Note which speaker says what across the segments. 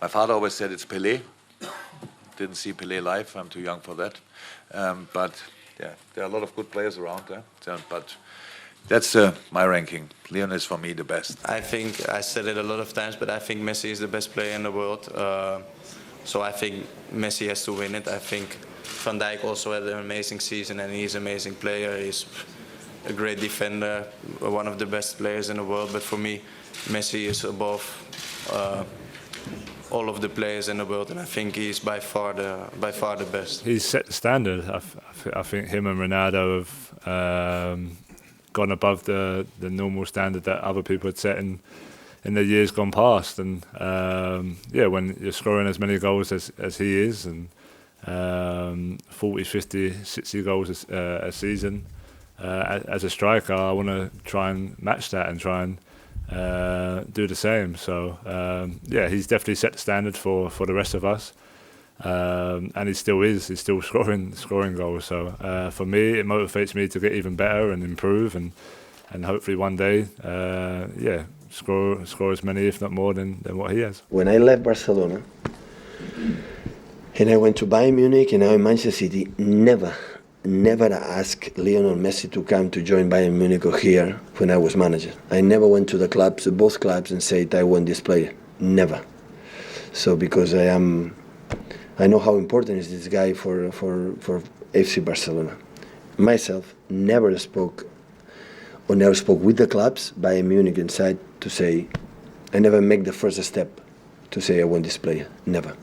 Speaker 1: My father always said it's Pelé. Didn't see Pelé live. I'm too young for that. But yeah, there are a lot of good players around there. But that's my ranking. Lionel is for me the best.
Speaker 2: I think I said it a lot of times, but I think Messi is the best player in the world. So I think Messi has to win it. I think Van Dijk also had an amazing season, and he's an amazing player. He's a great defender, one of the best players in the world. But for me, Messi is above all of the players in the world, and I think he's by far the best.
Speaker 3: He's set the standard. I think him and Ronaldo have gone above the normal standard that other people had set in the years gone past. And when you're scoring as many goals as he is, and 40, 50, 60 goals a season, as a striker, I want to try and match that and try and do the same. So he's definitely set the standard for the rest of us, and he still is. He's still scoring goals. So for me, it motivates me to get even better and improve, and hopefully one day, score as many, if not more, than what he has.
Speaker 4: When I left Barcelona and I went to Bayern Munich and now in Manchester City, never asked Lionel Messi to come to join Bayern Munich or here when I was manager. I never went to the clubs, both clubs, and said I want this player. Never. So because I know how important is this guy for FC Barcelona. Myself never spoke with the clubs, Bayern Munich inside, to say, I never make the first step to say I want this player. Never.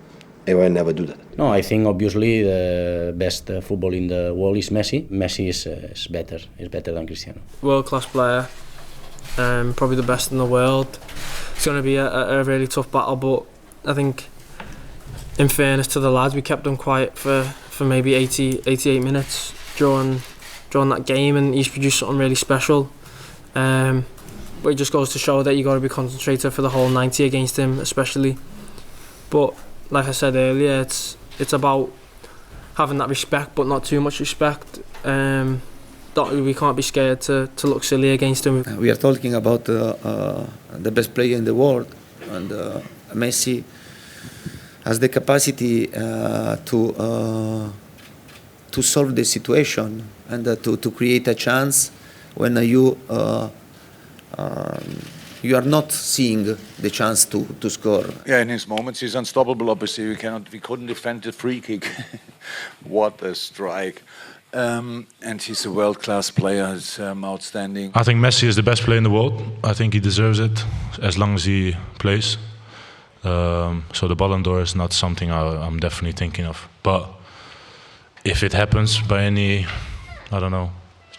Speaker 4: I will never do that.
Speaker 5: No, I think obviously the best football in the world is Messi. Messi is better than Cristiano.
Speaker 6: World-class player, probably the best in the world. It's going to be a really tough battle, but I think, in fairness to the lads, we kept them quiet for maybe 88 minutes during that game, and he's produced something really special. But it just goes to show that you got to be concentrated for the whole 90 against him, especially. But like I said earlier, it's about having that respect, but not too much respect. We can't be scared to look silly against him.
Speaker 7: We are talking about the best player in the world, and Messi has the capacity to solve the situation and to create a chance when you are not seeing the chance to score.
Speaker 1: Yeah, in his moments he's unstoppable. Obviously, we couldn't defend the free kick. What a strike! And he's a world-class player. He's outstanding.
Speaker 8: I think Messi is the best player in the world. I think he deserves it as long as he plays. So the Ballon d'Or is not something I'm definitely thinking of. But if it happens by any,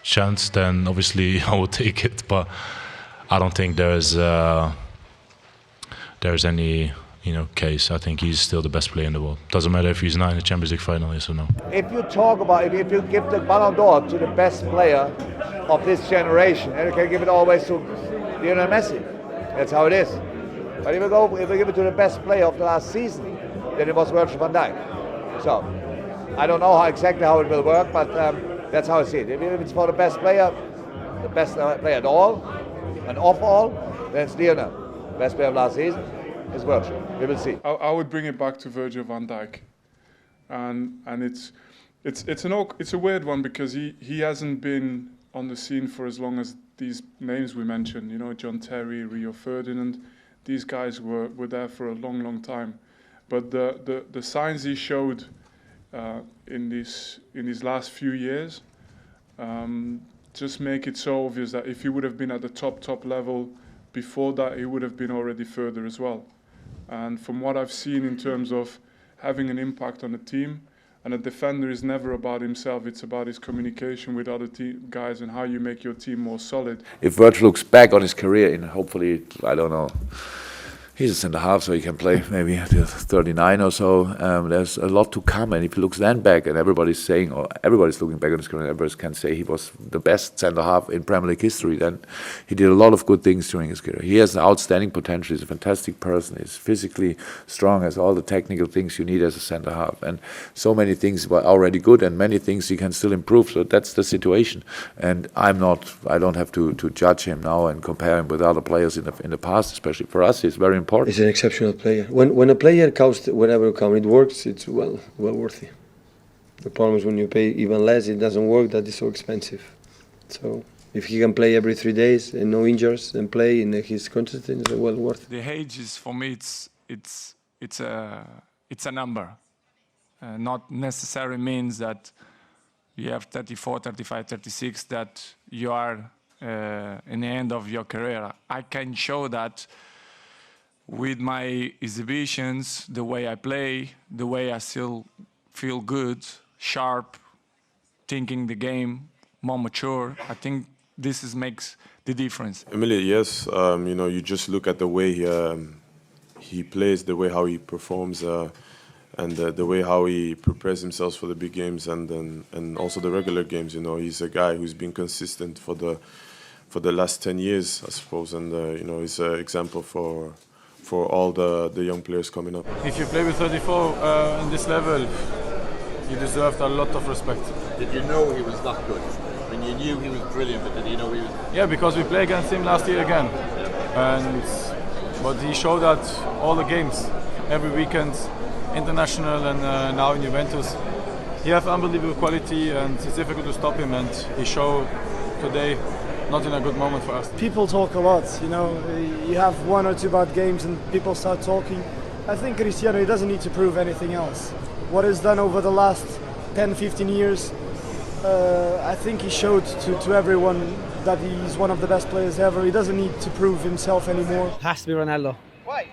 Speaker 8: chance, then obviously I will take it. But I don't think there's any case. I think he's still the best player in the world. Doesn't matter if he's not in the Champions League final, yes or no.
Speaker 9: If you talk about if you give the Ballon d'Or to the best player of this generation, and you can give it always to Lionel Messi. That's how it is. But if we give it to the best player of the last season, then it was Virgil van Dijk. So I don't know exactly how it will work, but that's how I see it. If it's for the best player at all, and of all, then it's Lionel. Best player of last season is Virgil. We will see.
Speaker 10: I would bring it back to Virgil van Dijk, and it's a weird one because he hasn't been on the scene for as long as these names we mentioned. John Terry, Rio Ferdinand. These guys were there for a long time, but the signs he showed in these last few years just make it so obvious that if he would have been at the top level before that, he would have been already further as well. And from what I've seen in terms of having an impact on the team, and a defender is never about himself, it's about his communication with other guys and how you make your team more solid.
Speaker 1: If Virgil looks back on his career, hopefully, I don't know, he's a centre-half, so he can play maybe at 39 or so. There's a lot to come, and if he looks then back, and everybody's looking back on his career, everybody can say he was the best centre-half in Premier League history, then he did a lot of good things during his career. He has outstanding potential. He's a fantastic person. He's physically strong, has all the technical things you need as a centre-half. And so many things were already good, and many things he can still improve. So that's the situation. And I don't have to judge him now and compare him with other players in the past, especially for us. He's very important.
Speaker 4: He's an exceptional player. When a player costs whatever account it works, it's well worthy. The problem is when you pay even less, it doesn't work. That is so expensive. So if he can play every 3 days and no injuries and play in his consistent, it's well worth it.
Speaker 11: The age is, for me, it's a number. Not necessarily means that you have 34, 35, 36 that you are in the end of your career. I can show that with my exhibitions, the way I play, the way I still feel good, sharp, thinking the game, more mature. I think this makes the difference.
Speaker 12: Emily, yes, you just look at the way he plays, the way how he performs, and the way how he prepares himself for the big games and also the regular games. He's a guy who's been consistent for the last 10 years, I suppose, and he's an example for all the young players coming up.
Speaker 13: If you play with 34 in this level, you deserve a lot of respect.
Speaker 14: Did you know he was that good? I mean, you knew he was brilliant, but did you know he was?
Speaker 13: Yeah, because we played against him last year again, but he showed that all the games, every weekend, international and now in Juventus. He has unbelievable quality and it's difficult to stop him, and he showed today not in a good moment for us.
Speaker 15: People talk a lot, you have 1 or 2 bad games and people start talking. I think Cristiano, he doesn't need to prove anything else. What he's done over the last 10, 15 years, I think he showed to everyone that he's one of the best players ever. He doesn't need to prove himself anymore.
Speaker 16: Has to be Ronaldo.
Speaker 14: Why?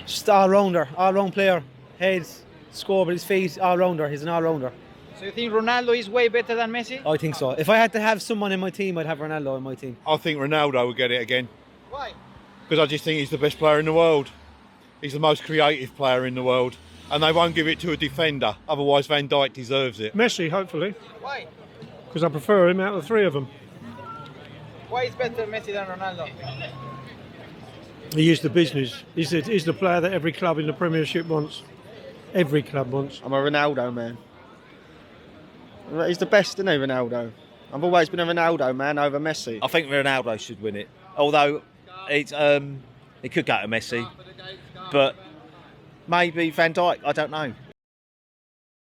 Speaker 16: Just all-rounder, all-round player. Heads, score with his feet, all-rounder. He's an all-rounder.
Speaker 14: So you think Ronaldo is way better than Messi?
Speaker 16: I think so. If I had to have someone in my team, I'd have Ronaldo in my team.
Speaker 17: I think Ronaldo would get it again.
Speaker 14: Why?
Speaker 17: Because I just think he's the best player in the world. He's the most creative player in the world. And they won't give it to a defender. Otherwise, Van Dijk deserves it.
Speaker 18: Messi, hopefully.
Speaker 14: Why?
Speaker 18: Because I prefer him out of the 3 of them.
Speaker 14: Why is better Messi than Ronaldo?
Speaker 18: He is the business. He's the player that every club in the Premiership wants. Every club wants.
Speaker 19: I'm a Ronaldo man. He's the best, isn't he, Ronaldo? I've always been a Ronaldo man over Messi.
Speaker 20: I think Ronaldo should win it. Although it could go to Messi, but
Speaker 19: Maybe Van Dijk, I don't know.